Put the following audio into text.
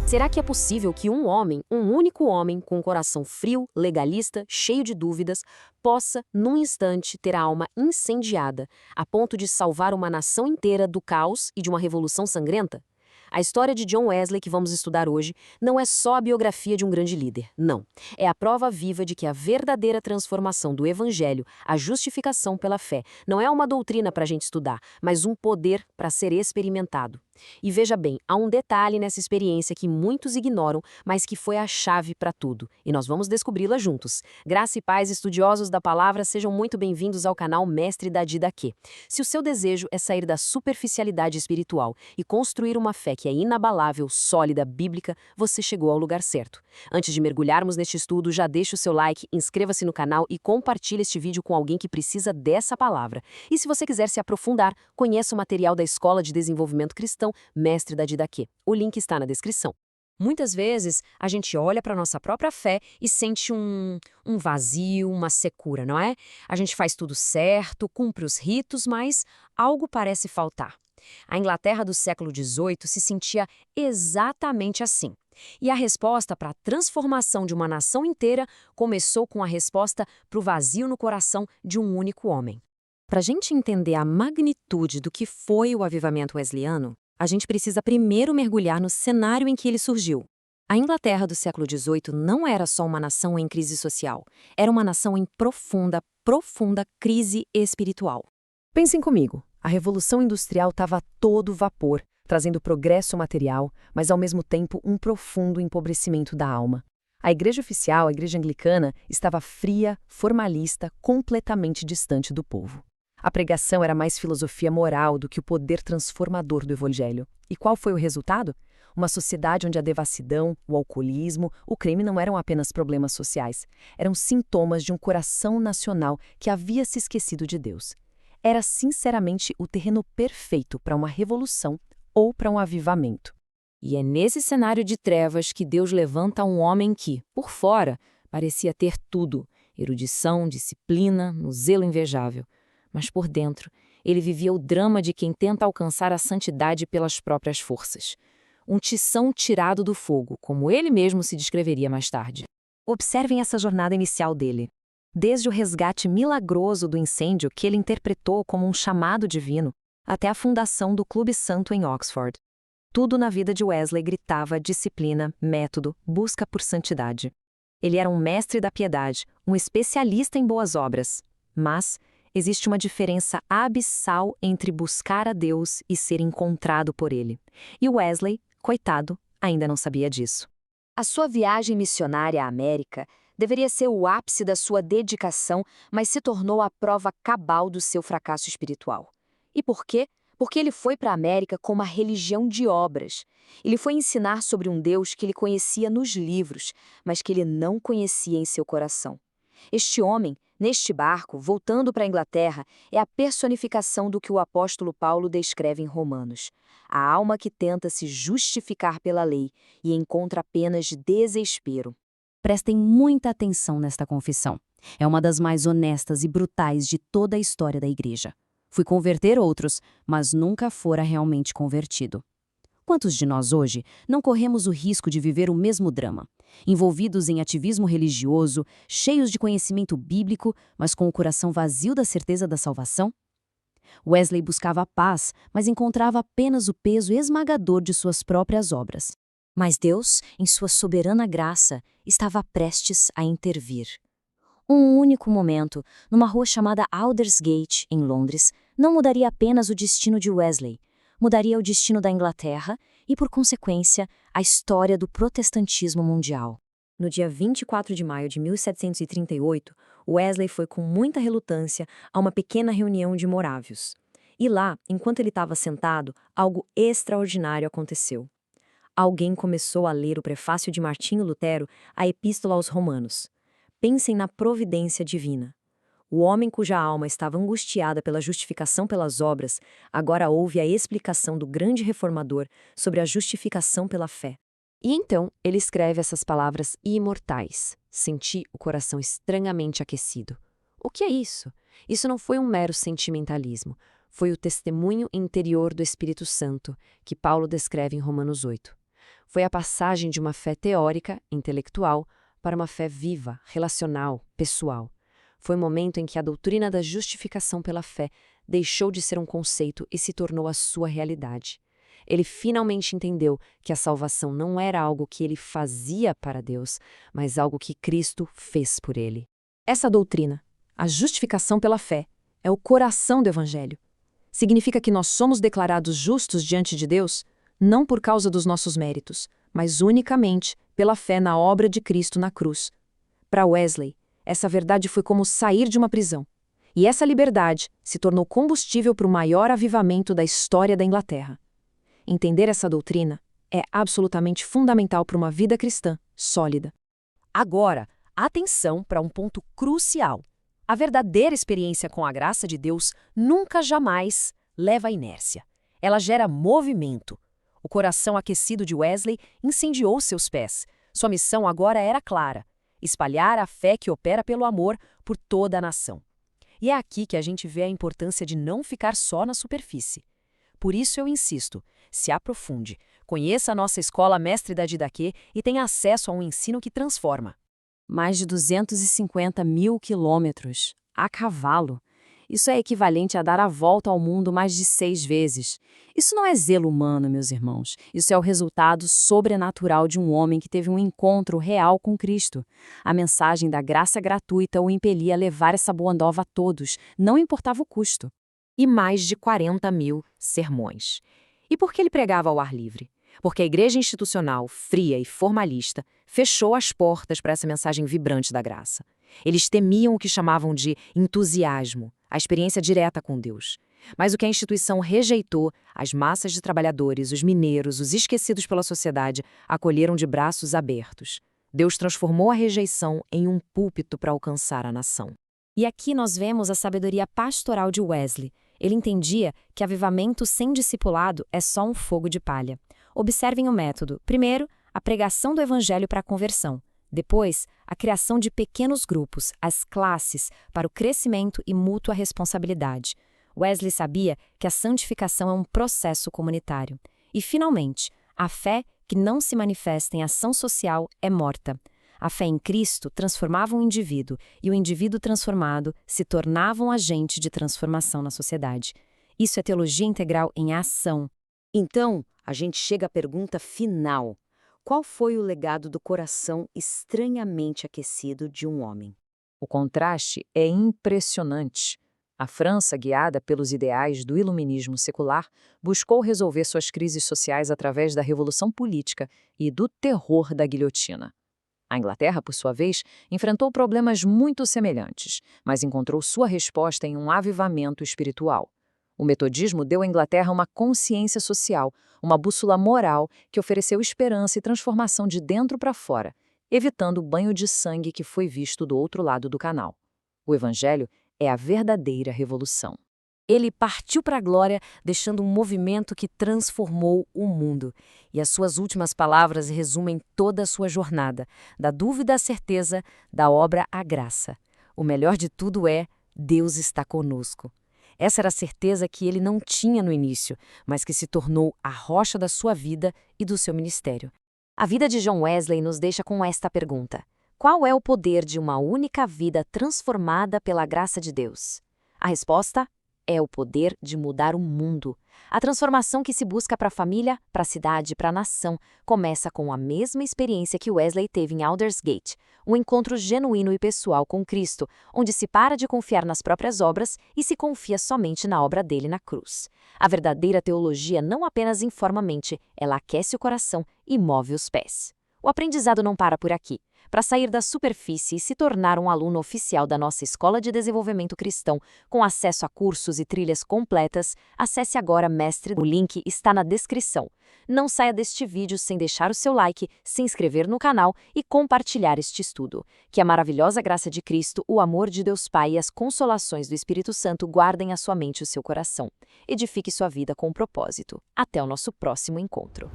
Será que é possível que um homem, um único homem, com um coração frio, legalista, cheio de dúvidas, possa, num instante, ter a alma incendiada, a ponto de salvar uma nação inteira do caos e de uma revolução sangrenta? A história de John Wesley que vamos estudar hoje não é só a biografia de um grande líder, não. É a prova viva de que a verdadeira transformação do Evangelho, a justificação pela fé, não é uma doutrina para a gente estudar, mas um poder para ser experimentado. E veja bem, há um detalhe nessa experiência que muitos ignoram, mas que foi a chave para tudo, e nós vamos descobri-la juntos. Graça e paz, estudiosos da palavra, sejam muito bem-vindos ao canal Mestre da Didaquê. Se o seu desejo é sair da superficialidade espiritual e construir uma fé que é inabalável, sólida, bíblica, você chegou ao lugar certo. Antes de mergulharmos neste estudo, já deixe o seu like, inscreva-se no canal e compartilhe este vídeo com alguém que precisa dessa palavra. E se você quiser se aprofundar, conheça o material da Escola de Desenvolvimento Cristão Mestre da Didaquê. O link está na descrição. Muitas vezes, a gente olha para a nossa própria fé e sente um vazio, uma secura, não é? A gente faz tudo certo, cumpre os ritos, mas algo parece faltar. A Inglaterra do século XVIII se sentia exatamente assim. E a resposta para a transformação de uma nação inteira começou com a resposta para o vazio no coração de um único homem. Para a gente entender a magnitude do que foi o avivamento wesleyano, a gente precisa primeiro mergulhar no cenário em que ele surgiu. A Inglaterra do século XVIII não era só uma nação em crise social, era uma nação em profunda, profunda crise espiritual. Pensem comigo, a Revolução Industrial estava a todo vapor, trazendo progresso material, mas ao mesmo tempo um profundo empobrecimento da alma. A igreja oficial, a igreja anglicana, estava fria, formalista, completamente distante do povo. A pregação era mais filosofia moral do que o poder transformador do evangelho. E qual foi o resultado? Uma sociedade onde a devassidão, o alcoolismo, o crime não eram apenas problemas sociais, eram sintomas de um coração nacional que havia se esquecido de Deus. Era sinceramente o terreno perfeito para uma revolução ou para um avivamento. E é nesse cenário de trevas que Deus levanta um homem que, por fora, parecia ter tudo: erudição, disciplina, no zelo invejável. Mas por dentro, ele vivia o drama de quem tenta alcançar a santidade pelas próprias forças. Um tição tirado do fogo, como ele mesmo se descreveria mais tarde. Observem essa jornada inicial dele. Desde o resgate milagroso do incêndio que ele interpretou como um chamado divino, até a fundação do Clube Santo em Oxford. Tudo na vida de Wesley gritava disciplina, método, busca por santidade. Ele era um mestre da piedade, um especialista em boas obras. Mas existe uma diferença abissal entre buscar a Deus e ser encontrado por Ele. E Wesley, coitado, ainda não sabia disso. A sua viagem missionária à América deveria ser o ápice da sua dedicação, mas se tornou a prova cabal do seu fracasso espiritual. E por quê? Porque ele foi para a América com uma religião de obras. Ele foi ensinar sobre um Deus que ele conhecia nos livros, mas que ele não conhecia em seu coração. Este homem, neste barco, voltando para a Inglaterra, é a personificação do que o apóstolo Paulo descreve em Romanos. A alma que tenta se justificar pela lei e encontra apenas desespero. Prestem muita atenção nesta confissão. É uma das mais honestas e brutais de toda a história da igreja. Fui converter outros, mas nunca fora realmente convertido. Quantos de nós hoje não corremos o risco de viver o mesmo drama? Envolvidos em ativismo religioso, cheios de conhecimento bíblico, mas com o coração vazio da certeza da salvação? Wesley buscava a paz, mas encontrava apenas o peso esmagador de suas próprias obras. Mas Deus, em sua soberana graça, estava prestes a intervir. Um único momento, numa rua chamada Aldersgate, em Londres, não mudaria apenas o destino de Wesley, mudaria o destino da Inglaterra e, por consequência, a história do protestantismo mundial. No dia 24 de maio de 1738, Wesley foi com muita relutância a uma pequena reunião de morávios. E lá, enquanto ele estava sentado, algo extraordinário aconteceu. Alguém começou a ler o prefácio de Martinho Lutero à Epístola aos Romanos. Pensem na providência divina. O homem cuja alma estava angustiada pela justificação pelas obras, agora ouve a explicação do grande reformador sobre a justificação pela fé. E então ele escreve essas palavras imortais. Senti o coração estranhamente aquecido. O que é isso? Isso não foi um mero sentimentalismo. Foi o testemunho interior do Espírito Santo, que Paulo descreve em Romanos 8. Foi a passagem de uma fé teórica, intelectual, para uma fé viva, relacional, pessoal. Foi o momento em que a doutrina da justificação pela fé deixou de ser um conceito e se tornou a sua realidade. Ele finalmente entendeu que a salvação não era algo que ele fazia para Deus, mas algo que Cristo fez por ele. Essa doutrina, a justificação pela fé, é o coração do Evangelho. Significa que nós somos declarados justos diante de Deus, não por causa dos nossos méritos, mas unicamente pela fé na obra de Cristo na cruz. Para Wesley, essa verdade foi como sair de uma prisão. E essa liberdade se tornou combustível para o maior avivamento da história da Inglaterra. Entender essa doutrina é absolutamente fundamental para uma vida cristã sólida. Agora, atenção para um ponto crucial. A verdadeira experiência com a graça de Deus nunca jamais leva à inércia. Ela gera movimento. O coração aquecido de Wesley incendiou seus pés. Sua missão agora era clara: espalhar a fé que opera pelo amor por toda a nação. E é aqui que a gente vê a importância de não ficar só na superfície. Por isso eu insisto, se aprofunde, conheça a nossa escola Mestre da Didaquê e tenha acesso a um ensino que transforma. Mais de 250 mil quilômetros, a cavalo. Isso é equivalente a dar a volta ao mundo mais de 6 vezes. Isso não é zelo humano, meus irmãos. Isso é o resultado sobrenatural de um homem que teve um encontro real com Cristo. A mensagem da graça gratuita o impelia a levar essa boa nova a todos, não importava o custo. E mais de 40 mil sermões. E por que ele pregava ao ar livre? Porque a igreja institucional, fria e formalista, fechou as portas para essa mensagem vibrante da graça. Eles temiam o que chamavam de entusiasmo, a experiência direta com Deus. Mas o que a instituição rejeitou, as massas de trabalhadores, os mineiros, os esquecidos pela sociedade, acolheram de braços abertos. Deus transformou a rejeição em um púlpito para alcançar a nação. E aqui nós vemos a sabedoria pastoral de Wesley. Ele entendia que avivamento sem discipulado é só um fogo de palha. Observem o método. Primeiro, a pregação do evangelho para a conversão. Depois, a criação de pequenos grupos, as classes, para o crescimento e mútua responsabilidade. Wesley sabia que a santificação é um processo comunitário. E, finalmente, a fé que não se manifesta em ação social é morta. A fé em Cristo transformava um indivíduo, e o indivíduo transformado se tornava um agente de transformação na sociedade. Isso é teologia integral em ação. Então, a gente chega à pergunta final. Qual foi o legado do coração estranhamente aquecido de um homem? O contraste é impressionante. A França, guiada pelos ideais do iluminismo secular, buscou resolver suas crises sociais através da revolução política e do terror da guilhotina. A Inglaterra, por sua vez, enfrentou problemas muito semelhantes, mas encontrou sua resposta em um avivamento espiritual. O metodismo deu à Inglaterra uma consciência social, uma bússola moral que ofereceu esperança e transformação de dentro para fora, evitando o banho de sangue que foi visto do outro lado do canal. O Evangelho é a verdadeira revolução. Ele partiu para a glória, deixando um movimento que transformou o mundo. E as suas últimas palavras resumem toda a sua jornada, da dúvida à certeza, da obra à graça. O melhor de tudo é: Deus está conosco. Essa era a certeza que ele não tinha no início, mas que se tornou a rocha da sua vida e do seu ministério. A vida de John Wesley nos deixa com esta pergunta: qual é o poder de uma única vida transformada pela graça de Deus? A resposta é o poder de mudar o mundo. A transformação que se busca para a família, para a cidade, para a nação, começa com a mesma experiência que Wesley teve em Aldersgate, um encontro genuíno e pessoal com Cristo, onde se para de confiar nas próprias obras e se confia somente na obra dele na cruz. A verdadeira teologia não apenas informa a mente, ela aquece o coração e move os pés. O aprendizado não para por aqui. Para sair da superfície e se tornar um aluno oficial da nossa Escola de Desenvolvimento Cristão, com acesso a cursos e trilhas completas, acesse agora Mestre. O link está na descrição. Não saia deste vídeo sem deixar o seu like, se inscrever no canal e compartilhar este estudo. Que a maravilhosa graça de Cristo, o amor de Deus Pai e as consolações do Espírito Santo guardem a sua mente e o seu coração. Edifique sua vida com propósito. Até o nosso próximo encontro.